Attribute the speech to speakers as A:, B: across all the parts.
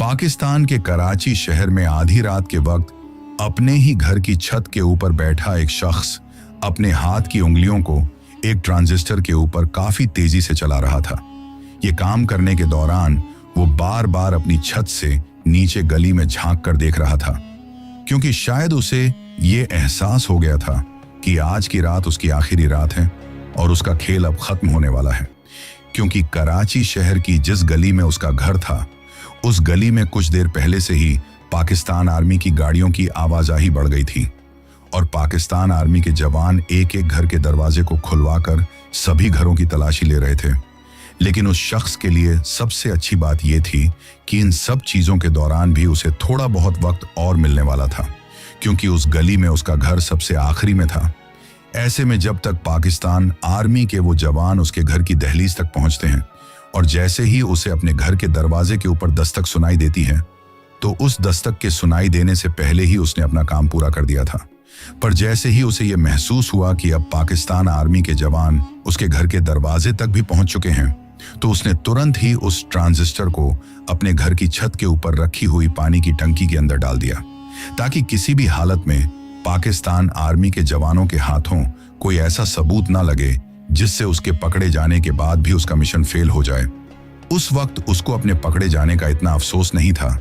A: पाकिस्तान के कराची शहर में आधी रात के वक्त अपने ही घर की छत के ऊपर बैठा एक शख्स अपने हाथ की उंगलियों को एक ट्रांजिस्टर के ऊपर काफी तेजी से चला रहा था। ये काम करने के दौरान वो बार बार अपनी छत से नीचे गली में झांक कर देख रहा था, क्योंकि शायद उसे ये एहसास हो गया था कि आज की रात उसकी आखिरी रात है और उसका खेल अब खत्म होने वाला है। क्योंकि कराची शहर की जिस गली में उसका घर था, उस गली में कुछ देर पहले से ही पाकिस्तान आर्मी की गाड़ियों की आवाजाही बढ़ गई थी और पाकिस्तान आर्मी के जवान एक एक घर के दरवाजे को खुलवाकर सभी घरों की तलाशी ले रहे थे। लेकिन उस शख्स के लिए सबसे अच्छी बात यह थी कि इन सब चीजों के दौरान भी उसे थोड़ा बहुत वक्त और मिलने वाला था, क्योंकि उस गली में उसका घर सबसे आखिरी में था। ऐसे में जब तक पाकिस्तान आर्मी के वो जवान उसके घर की दहलीज तक पहुंचते हैं और जैसे ही उसे अपने घर के दरवाजे के ऊपर दस्तक सुनाई देती है, तो उस दस्तक के सुनाई देने से पहले ही उसने अपना काम पूरा कर दिया था। पर जैसे ही उसे यह महसूस हुआ कि अब पाकिस्तान आर्मी के जवान उसके घर के दरवाजे तक भी पहुंच चुके हैं, तो उसने तुरंत ही उस ट्रांजिस्टर को अपने घर की छत के ऊपर रखी हुई पानी की टंकी के अंदर डाल दिया, ताकि किसी भी हालत में पाकिस्तान आर्मी के जवानों के हाथों कोई ऐसा सबूत ना लगे जिससे उसके पकड़े जाने के बाद भी उसका मिशन फेल हो जाए। उस वक्त उसको अपने पकड़े जाने का इतना अफसोस नहीं था,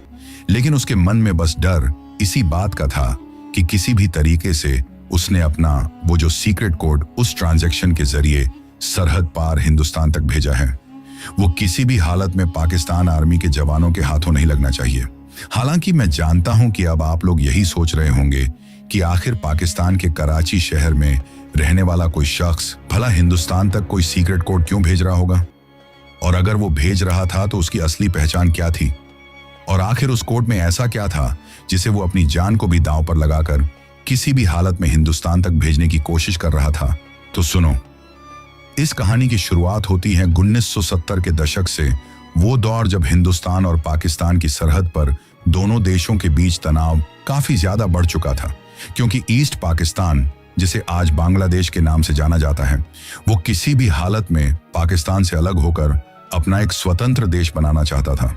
A: लेकिन उसके मन में बस डर इसी बात का था कि किसी भी तरीके से उसने अपना वो जो सीक्रेट कोड उस ट्रांजैक्शन के जरिए सरहद पार हिंदुस्तान तक भेजा है, वो किसी भी हालत में पाकिस्तान आर्मी के जवानों के हाथों नहीं लगना चाहिए। हालांकि मैं जानता हूं कि अब आप लोग यही सोच रहे होंगे कि आखिर पाकिस्तान के कराची शहर में रहने वाला कोई शख्स भला हिंदुस्तान तक कोई सीक्रेट कोड क्यों भेज रहा होगा, और अगर वो भेज रहा था तो उसकी असली पहचान क्या थी, और आखिर उस कोड में ऐसा क्या था जिसे वो अपनी जान को भी दांव पर लगाकर किसी भी हालत में हिंदुस्तान तक भेजने की कोशिश कर रहा था। तो सुनो, इस कहानी की शुरुआत होती है 1970 के दशक से, वो दौर जब हिंदुस्तान और पाकिस्तान की सरहद पर दोनों देशों के बीच तनाव काफी ज्यादा बढ़ चुका था, क्योंकि ईस्ट पाकिस्तान, जिसे आज बांग्लादेश के नाम से जाना जाता है, वो किसी भी हालत में पाकिस्तान से अलग होकर अपना एक स्वतंत्र देश बनाना चाहता था,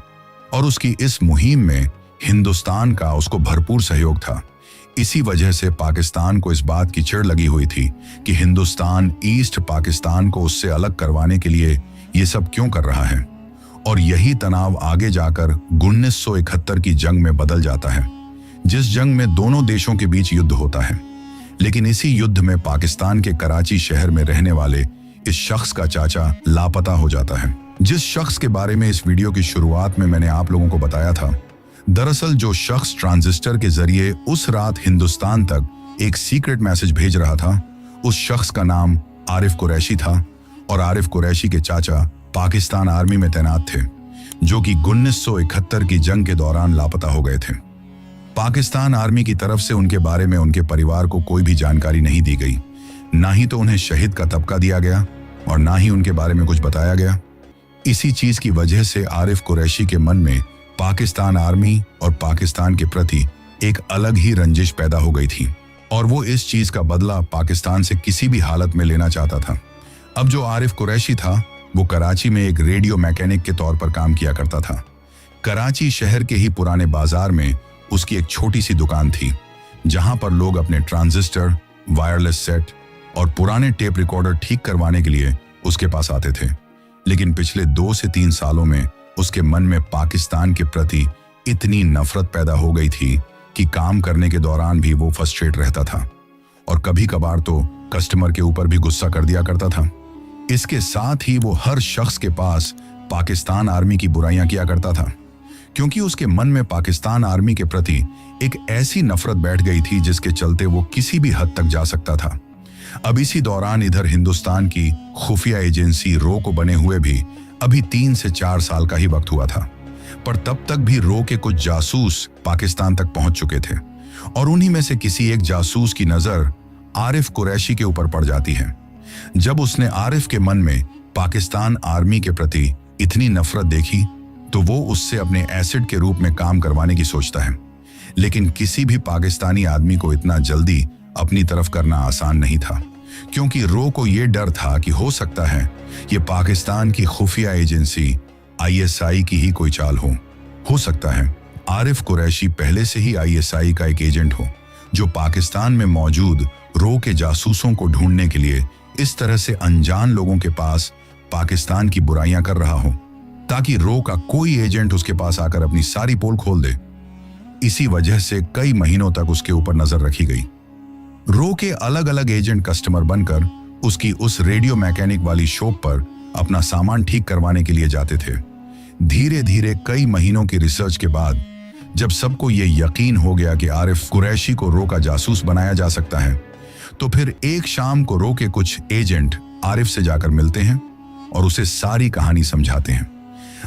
A: और उसकी इस मुहिम में हिंदुस्तान का उसको भरपूर सहयोग था। इसी वजह से पाकिस्तान को इस बात की चिढ़ लगी हुई थी कि हिंदुस्तान ईस्ट पाकिस्तान को उससे अलग करवाने के लिए ये सब क्यों कर रहा है, और यही तनाव आगे जाकर 1971 की जंग में बदल जाता है, जिस जंग में दोनों देशों के बीच युद्ध होता है। लेकिन इसी युद्ध में पाकिस्तान के कराची शहर में रहने वाले इस शख्स का चाचा लापता हो जाता है, जिस शख्स के बारे में इस वीडियो की शुरुआत में मैंने आप लोगों को बताया था। दरअसल जो शख्स ट्रांजिस्टर के जरिए उस रात हिंदुस्तान तक एक सीक्रेट मैसेज भेज रहा था, उस शख्स का नाम आरिफ कुरैशी था, और आरिफ कुरैशी के चाचा पाकिस्तान आर्मी में तैनात थे, जो कि 1971 की जंग के दौरान लापता हो गए थे। पाकिस्तान आर्मी की तरफ से उनके बारे में उनके परिवार को कोई भी जानकारी नहीं दी गई, ना ही तो उन्हें शहीद का तबका दिया गया और ना ही उनके बारे में कुछ बताया गया। इसी चीज की वजह से आरिफ कुरैशी के मन में पाकिस्तान आर्मी और पाकिस्तान के प्रति एक अलग ही रंजिश पैदा हो गई थी, और वो इस चीज का बदला पाकिस्तान से किसी भी हालत में लेना चाहता था। अब जो आरिफ कुरैशी था, वो कराची में एक रेडियो मैकेनिक के तौर पर काम किया करता था। कराची शहर के ही पुराने बाजार में उसकी एक छोटी सी दुकान थी, जहां पर लोग अपने ट्रांजिस्टर, वायरलेस सेट और पुराने टेप रिकॉर्डर ठीक करवाने के लिए उसके पास आते थे। लेकिन पिछले 2 से 3 सालों में उसके मन में पाकिस्तान के प्रति इतनी नफरत पैदा हो गई थी कि काम करने के दौरान भी वो फ्रस्ट्रेट रहता था, और कभी कभार तो कस्टमर के ऊपर भी गुस्सा कर दिया करता था। इसके साथ ही वो हर शख्स के पास पाकिस्तान आर्मी की बुराइयां किया करता था, क्योंकि उसके मन में पाकिस्तान आर्मी के प्रति एक ऐसी नफरत बैठ गई थी जिसके चलते वो किसी भी हद तक जा सकता था। अब इसी दौरान इधर हिंदुस्तान की खुफिया एजेंसी रो को बने हुए भी अभी 3 से 4 साल का ही वक्त हुआ था, पर तब तक भी रो के कुछ जासूस पाकिस्तान तक पहुंच चुके थे, और उन्हीं में से किसी एक जासूस की नजर आरिफ कुरैशी के ऊपर पड़ जाती है। जब उसने आरिफ के मन में पाकिस्तान आर्मी के प्रति इतनी नफरत देखी, तो वो उससे अपने एसिड के रूप में काम करवाने की सोचता है। लेकिन किसी भी पाकिस्तानी आदमी को इतना जल्दी अपनी तरफ करना आसान नहीं था, क्योंकि रो को यह डर था कि हो सकता है ये पाकिस्तान की खुफिया एजेंसी ISI की ही कोई चाल हो, हो सकता है आरिफ कुरैशी पहले से ही आईएसआई का एक एजेंट हो, जो पाकिस्तान में मौजूद रो के जासूसों को ढूंढने के लिए इस तरह से अनजान लोगों के पास पाकिस्तान की बुराइयां कर रहा हो, ताकि रो का कोई एजेंट उसके पास आकर अपनी सारी पोल खोल दे। इसी वजह से कई महीनों तक उसके ऊपर नजर रखी गई। रो के अलग अलग एजेंट कस्टमर बनकर उसकी उस रेडियो मैकेनिक वाली शॉप पर अपना सामान ठीक करवाने के लिए जाते थे। धीरे धीरे कई महीनों की रिसर्च के बाद जब सबको ये यकीन हो गया कि आरिफ कुरैशी को रो का जासूस बनाया जा सकता है, तो फिर एक शाम को रो के कुछ एजेंट आरिफ से जाकर मिलते हैं और उसे सारी कहानी समझाते हैं।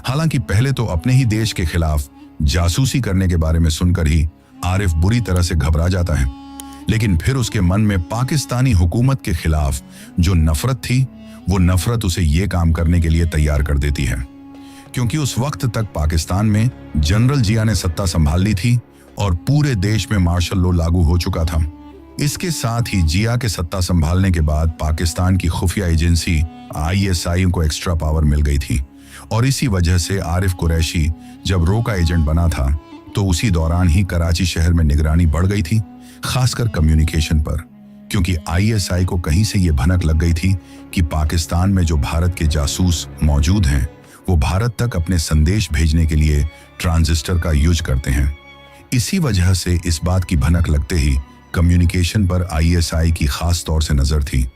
A: हालांकि पहले तो अपने ही देश के खिलाफ जासूसी करने के बारे में सुनकर ही आरिफ बुरी तरह से घबरा जाता है, लेकिन फिर उसके मन में पाकिस्तानी हुकूमत के खिलाफ जो नफरत थी, वो नफरत उसे ये काम करने के लिए तैयार कर देती है। क्योंकि उस वक्त तक पाकिस्तान में जनरल जिया ने सत्ता संभाल ली थी और पूरे देश में मार्शल लॉ लागू हो चुका था। इसके साथ ही जिया के सत्ता संभालने के बाद पाकिस्तान की खुफिया एजेंसी आईएसआई को एक्स्ट्रा पावर मिल गई थी और इसी वजह से आरिफ कुरैशी जब रो का एजेंट बना था तो उसी दौरान ही कराची शहर में निगरानी बढ़ गई थी, खासकर कम्युनिकेशन पर, क्योंकि आईएसआई को कहीं से ये भनक लग गई थी कि पाकिस्तान में जो भारत के जासूस मौजूद हैं वो भारत तक अपने संदेश भेजने के लिए ट्रांजिस्टर का यूज करते हैं। इसी वजह से इस बात की भनक लगते ही कम्युनिकेशन पर आईएसआई की खास तौर से नजर थी।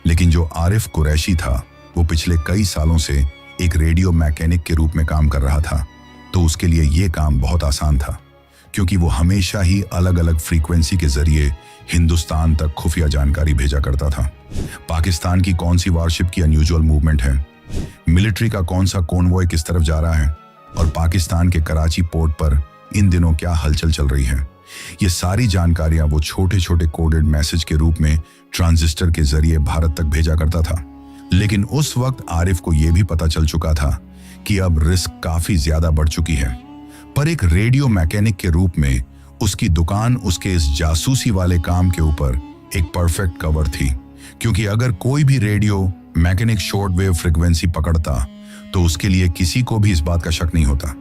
A: लेकिन जो आरिफ कुरैशी था वो पिछले कई सालों से एक रेडियो मैकेनिक के रूप में काम कर रहा था, तो उसके लिए ये काम बहुत आसान था, क्योंकि वो हमेशा ही अलग अलग फ्रीक्वेंसी के जरिए हिंदुस्तान तक खुफिया जानकारी भेजा करता था। पाकिस्तान की कौन सी वारशिप की अनयूजुअल मूवमेंट है, मिलिट्री का कौन सा कॉन्वॉय किस तरफ जा रहा है और पाकिस्तान के कराची पोर्ट पर इन दिनों क्या हलचल चल रही है, ये सारी जानकारियां वो छोटे छोटे कोडेड मैसेज के रूप में ट्रांजिस्टर के जरिए भारत तक भेजा करता था। लेकिन उस वक्त आरिफ को यह भी पता चल चुका था कि अब रिस्क काफी ज्यादा बढ़ चुकी है, पर एक रेडियो मैकेनिक के रूप में उसकी दुकान उसके इस जासूसी वाले काम के ऊपर एक परफेक्ट कवर थी। क्योंकि अगर कोई भी radio mechanic short wave frequency पकड़ता तो उसके लिए किसी को भी इस बात का शक नहीं होता,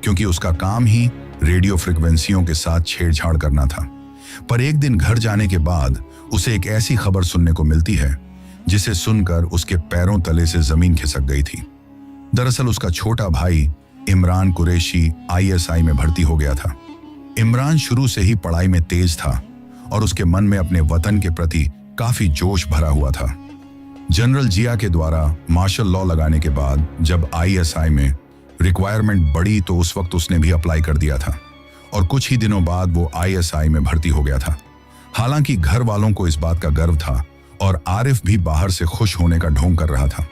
A: क्योंकि उसका काम ही रेडियो फ्रीक्वेंसियों के साथ छेड़छाड़ करना था। पर एक दिन घर जाने के बाद उसे एक ऐसी खबर सुनने को मिलती है जिसे सुनकर उसके पैरों तले से जमीन खिसक गई थी। दरअसल उसका छोटा भाई इमरान कुरैशी आईएसआई में भर्ती हो गया था। इमरान शुरू से ही पढ़ाई में तेज था और उसके मन में अपने वतन के प्रति काफी जोश भरा हुआ था। जनरल जिया के द्वारा मार्शल लॉ लगाने के बाद जब आईएसआई में रिक्वायरमेंट बढ़ी तो उस वक्त उसने भी अप्लाई कर दिया था और कुछ ही दिनों बाद वो आईएसआई में भर्ती हो गया था। हालांकि घर वालों को इस बात का गर्व था और आरिफ भी बाहर से खुश होने का ढोंग कर रहा था,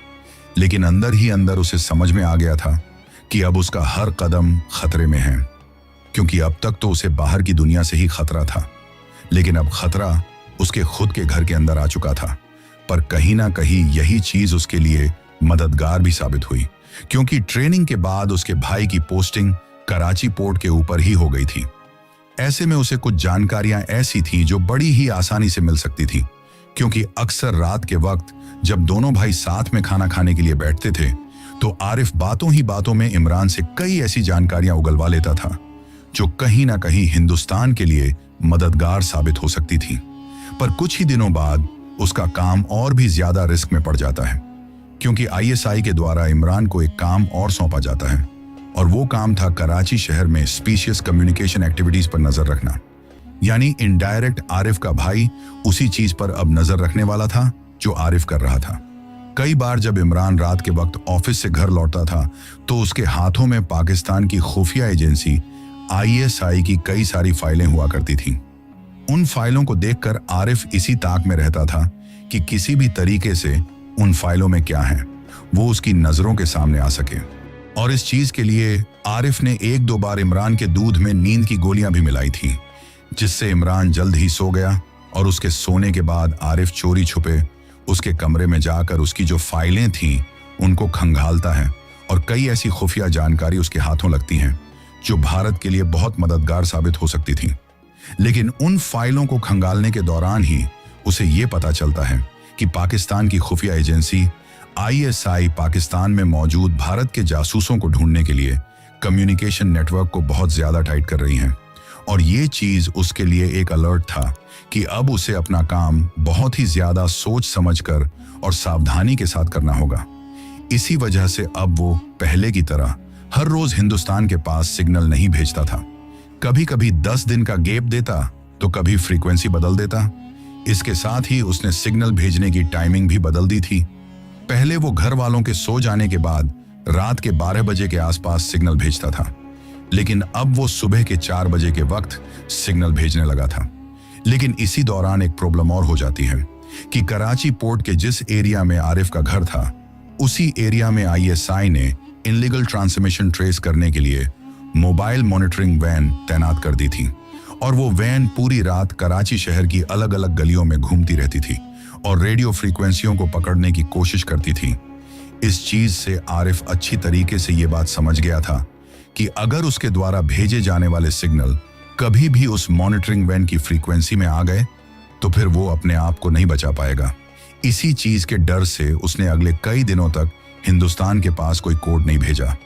A: लेकिन अंदर ही अंदर उसे समझ में आ गया था कि अब उसका हर कदम खतरे में है। क्योंकि अब तक तो उसे बाहर की दुनिया से ही खतरा था, लेकिन अब खतरा उसके खुद के घर के अंदर आ चुका था। पर कहीं ना कहीं यही चीज उसके लिए मददगार भी साबित हुई, क्योंकि ट्रेनिंग के बाद उसके भाई की पोस्टिंग कराची पोर्ट के ऊपर ही हो गई थी। ऐसे में उसे कुछ जानकारियां ऐसी थीं जो बड़ी ही आसानी से मिल सकती थी, क्योंकि अक्सर रात के वक्त जब दोनों भाई साथ में खाना खाने के लिए बैठते थे तो आरिफ बातों ही बातों में इमरान से कई ऐसी जानकारियां उगलवा लेता था जो कहीं ना कहीं हिंदुस्तान के लिए मददगार साबित हो सकती थी। पर कुछ ही दिनों बाद उसका काम और भी ज्यादा रिस्क में पड़ जाता है, क्योंकि आईएसआई के द्वारा इमरान को एक काम और सौंपा जाता है और वो काम था कराची शहर में स्पीशियस कम्युनिकेशन एक्टिविटीज पर नजर रखना। यानी इनडायरेक्ट आरिफ का भाई उसी चीज पर अब नजर रखने वाला था जो आरिफ कर रहा था। कई बार जब इमरान रात के वक्त ऑफिस से घर लौटता था तो उसके हाथों में पाकिस्तान की खुफिया एजेंसी आईएसआई की कई सारी फाइलें हुआ करती थीं। उन फाइलों को देखकर आरिफ इसी ताक में रहता था कि किसी भी तरीके से उन फाइलों में क्या है वो उसकी नजरों के सामने आ सके। और इस चीज के लिए आरिफ ने एक दो बार इमरान के दूध में नींद की गोलियां भी मिलाई थी, जिससे इमरान जल्द ही सो गया। और उसके सोने के बाद आरिफ चोरी छुपे उसके कमरे में जाकर उसकी जो फाइलें थीं उनको खंगालता है और कई ऐसी खुफिया जानकारी उसके हाथों लगती हैं जो भारत के लिए बहुत मददगार साबित हो सकती थी। लेकिन उन फाइलों को खंगालने के दौरान ही उसे ये पता चलता है कि पाकिस्तान की खुफिया एजेंसी आईएसआई पाकिस्तान में मौजूद भारत के जासूसों को ढूंढने के लिए कम्युनिकेशन नेटवर्क को बहुत ज्यादा टाइट कर रही हैं। और ये चीज उसके लिए एक अलर्ट था कि अब उसे अपना काम बहुत ही ज्यादा सोच समझकर और सावधानी के साथ करना होगा। इसी वजह से अब वो पहले की तरह हर रोज हिंदुस्तान के पास सिग्नल नहीं भेजता था। कभी कभी 10 दिन का गैप देता तो कभी फ्रीक्वेंसी बदल देता। इसके साथ ही उसने सिग्नल भेजने की टाइमिंग भी बदल दी थी। पहले वो घर वालों के सो जाने के बाद रात के 12 बजे के आसपास सिग्नल भेजता था, लेकिन अब वो सुबह के 4 बजे के वक्त सिग्नल भेजने लगा था। लेकिन इसी दौरान एक प्रॉब्लम और हो जाती है कि कराची पोर्ट के जिस एरिया में आरिफ का घर था, उसी एरिया में आईएसआई ने इनलीगल ट्रांसमिशन ट्रेस करने के लिए मोबाइल मॉनिटरिंग वैन तैनात कर दी थी। और वो वैन पूरी रात कराची शहर की अलग अलग गलियों में घूमती रहती थी और रेडियो फ्रीक्वेंसियों को पकड़ने की कोशिश करती थी। इस चीज से आरिफ अच्छी तरीके से ये बात समझ गया था कि अगर उसके द्वारा भेजे जाने वाले सिग्नल कभी भी उस मॉनिटरिंग वैन की फ्रीक्वेंसी में आ गए तो फिर वो अपने आप को नहीं बचा पाएगा। इसी चीज के डर से उसने अगले कई दिनों तक हिंदुस्तान के पास कोई कोड नहीं भेजा।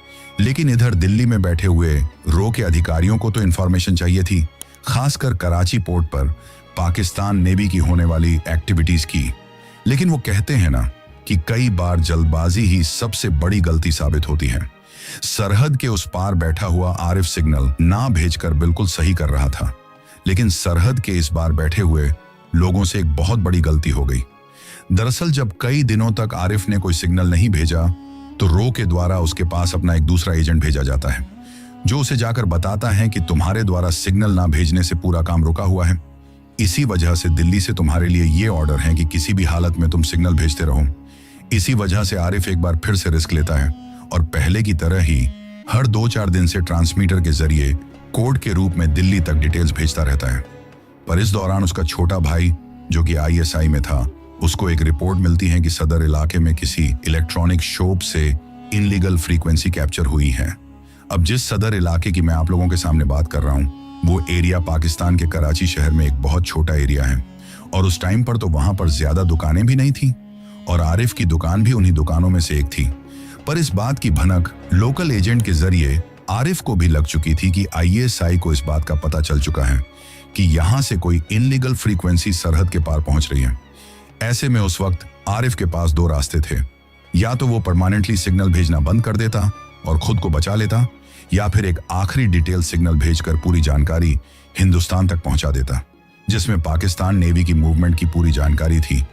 A: लेकिन इधर दिल्ली में बैठे हुए रो के अधिकारियों को तो इंफॉर्मेशन चाहिए थी, खासकर कराची पोर्ट पर पाकिस्तान नेवी की होने वाली एक्टिविटीज की। लेकिन वो कहते हैं ना कि कई बार जल्दबाजी ही सबसे बड़ी गलती साबित होती है। सरहद के उस पार बैठा हुआ आरिफ सिग्नल ना भेजकर बिल्कुल सही कर रहा था, लेकिन सरहद के इस बार बैठे हुए लोगों से एक बहुत बड़ी गलती हो गई। दरअसल जब कई दिनों तक आरिफ ने कोई सिग्नल नहीं भेजा तो रो के द्वारा उसके पास अपना एक दूसरा एजेंट भेजा जाता है, जो उसे जाकर बताता है कि तुम्हारे द्वारा सिग्नल ना भेजने से पूरा काम रुका हुआ है। इसी वजह से दिल्ली से तुम्हारे लिए ये ऑर्डर है कि किसी भी हालत में तुम सिग्नल भेजते रहो। इसी वजह से आरिफ एक बार फिर से रिस्क लेता है और पहले की तरह ही हर 2-4 दिन से ट्रांसमीटर के जरिए कोड के रूप में दिल्ली तक डिटेल्स भेजता रहता है। पर इस दौरान उसका छोटा भाई, जो कि आईएसआई में था, उसको एक रिपोर्ट मिलती है कि सदर इलाके में किसी इलेक्ट्रॉनिक शॉप से इनलीगल फ्रीक्वेंसी कैप्चर हुई है। अब जिस सदर इलाके की मैं आप लोगों के सामने बात कर रहा हूँ, वो एरिया पाकिस्तान के कराची शहर में एक बहुत छोटा एरिया है और उस टाइम पर तो वहां पर ज्यादा दुकानें भी नहीं थी और आरिफ की दुकान भी उन्हीं दुकानों में से एक थी। पर इस बात की भनक लोकल एजेंट के जरिए आरिफ को भी लग चुकी थी कि आईएसआई को इस बात का पता चल चुका है कि यहां से कोई इनलीगल फ्रीक्वेंसी सरहद के पार पहुंच रही है। ऐसे में उस वक्त आरिफ के पास 2 रास्ते थे, या तो वो परमानेंटली सिग्नल भेजना बंद कर देता और खुद को बचा लेता, या फिर एक आखिरी डिटेल सिग्नल भेजकर पूरी जानकारी हिंदुस्तान तक पहुंचा देता, जिसमें पाकिस्तान नेवी की मूवमेंट की पूरी जानकारी थी।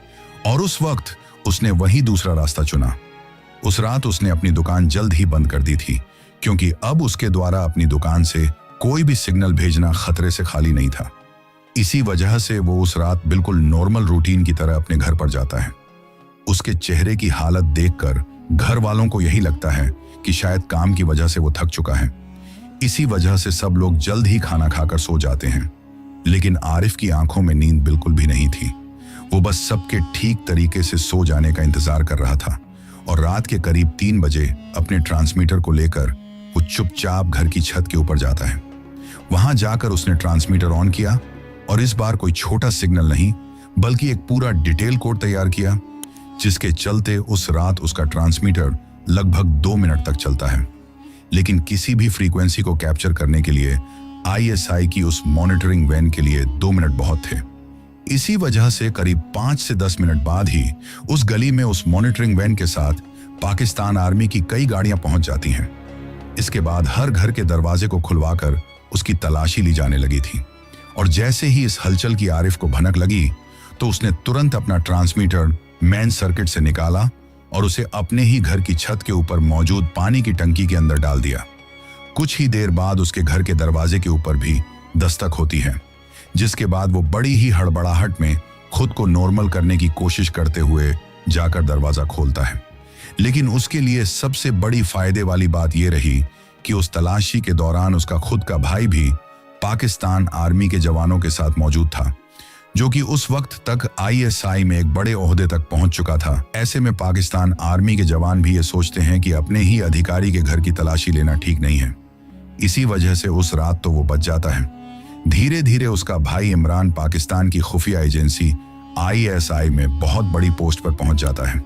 A: और उस वक्त उसने वही दूसरा रास्ता चुना। उस रात उसने अपनी दुकान जल्द ही बंद कर दी थी, क्योंकि अब उसके द्वारा अपनी दुकान से कोई भी सिग्नल भेजना खतरे से खाली नहीं था। इसी वजह से वो उस रात बिल्कुल नॉर्मल रूटीन की तरह अपने घर पर जाता है। उसके चेहरे की हालत देखकर घर वालों को यही लगता है कि शायद काम की वजह से वो थक चुका है। इसी वजह से सब लोग जल्द ही खाना खाकर सो जाते हैं, लेकिन आरिफ की आंखों में नींद बिल्कुल भी नहीं थी। वो बस सबके ठीक तरीके से सो जाने का इंतजार कर रहा था और रात के करीब 3 बजे अपने ट्रांसमीटर को लेकर वो चुपचाप घर की छत के ऊपर जाता है। वहां जाकर उसने ट्रांसमीटर ऑन किया और इस बार कोई छोटा सिग्नल नहीं बल्कि एक पूरा डिटेल कोड तैयार किया, जिसके चलते उस रात उसका ट्रांसमीटर लगभग 2 मिनट तक चलता है। लेकिन किसी भी फ्रीक्वेंसी को कैप्चर करने के लिए आईएसआई की उस मॉनिटरिंग वैन के लिए 2 मिनट बहुत थे। इसी वजह से करीब 5 से 10 मिनट बाद ही उस गली में उस मॉनिटरिंग वैन के साथ पाकिस्तान आर्मी की कई गाड़ियां पहुंच जाती हैं। इसके बाद हर घर के दरवाजे को खुलवाकर उसकी तलाशी ली जाने लगी थी और जैसे ही इस हलचल की आरिफ को भनक लगी तो उसने तुरंत अपना ट्रांसमीटर मेन सर्किट से निकाला और उसे अपने ही घर की छत के ऊपर मौजूद पानी की टंकी के अंदर डाल दिया। कुछ ही देर बाद उसके घर के दरवाजे के ऊपर भी दस्तक होती है, जिसके बाद वो बड़ी ही हड़बड़ाहट में खुद को नॉर्मल करने की कोशिश करते हुए जाकर दरवाजा खोलता है। लेकिन उसके लिए सबसे बड़ी फायदे वाली बात यह रही कि उस तलाशी के दौरान उसका खुद का भाई भी पाकिस्तान आर्मी के जवानों के साथ मौजूद था, जो कि उस वक्त तक आईएसआई में एक बड़े ओहदे तक पहुंच चुका था। ऐसे में पाकिस्तान आर्मी के जवान भी ये सोचते हैं कि अपने ही अधिकारी के घर की तलाशी लेना ठीक नहीं है। इसी वजह से उस रात तो वो बच जाता है। धीरे धीरे उसका भाई इमरान पाकिस्तान की खुफिया एजेंसी आईएसआई में बहुत बड़ी पोस्ट पर पहुंच जाता है,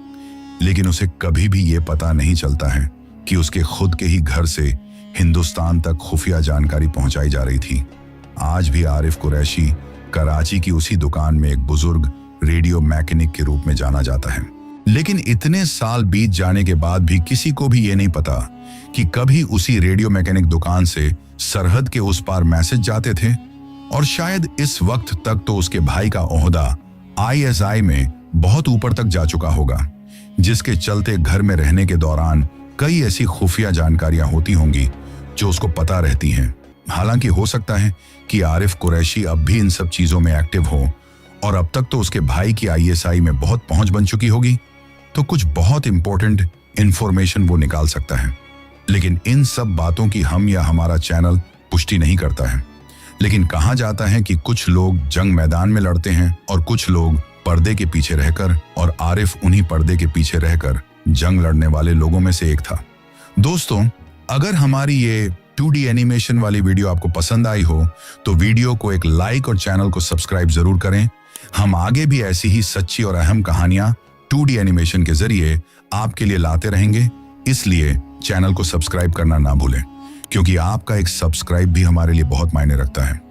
A: लेकिन उसे कभी भी ये पता नहीं चलता है कि उसके खुद के ही घर से हिंदुस्तान तक खुफिया जानकारी पहुंचाई जा रही थी। आज भी आरिफ कुरैशी कराची की उसी दुकान में एक बुजुर्ग रेडियो मैकेनिक के रूप में जाना जाता है। लेकिन इतने साल बीत जाने के बाद भी किसी को भी ये नहीं पता कि कभी उसी रेडियो मैकेनिक दुकान से सरहद के उस पार मैसेज जाते थे, और शायद इस वक्त तक तो उसके भाई का ओहदा ISI में बहुत ऊपर तक जा चुका होगा, जिसके चलते घर में रहने के दौरान कई ऐसी खुफिया जानकारियां होती होंगी जो उसको पता रहती हैं। हालांकि हो सकता है कि आरिफ कुरैशी अब भी इन सब चीजों में एक्टिव हो और अब तक तो उसके भाई की ISI में बहुत पहुंच बन चुकी होगी, तो कुछ बहुत इंपॉर्टेंट इंफॉर्मेशन वो निकाल सकता है। लेकिन इन सब बातों की हम या हमारा चैनल पुष्टि नहीं करता है। लेकिन कहा जाता है कि कुछ लोग जंग मैदान में लड़ते हैं और कुछ लोग पर्दे के पीछे रहकर, और आरिफ उन्हीं पर्दे के पीछे रहकर जंग लड़ने वाले लोगों में से एक था। दोस्तों, अगर हमारी ये 2D एनिमेशन वाली वीडियो आपको पसंद आई हो तो वीडियो को एक लाइक और चैनल को सब्सक्राइब जरूर करें। हम आगे भी ऐसी ही सच्ची और अहम कहानियां 2D एनिमेशन के जरिए आपके लिए लाते रहेंगे। इसलिए चैनल को सब्सक्राइब करना ना भूलें, क्योंकि आपका एक सब्सक्राइब भी हमारे लिए बहुत मायने रखता है।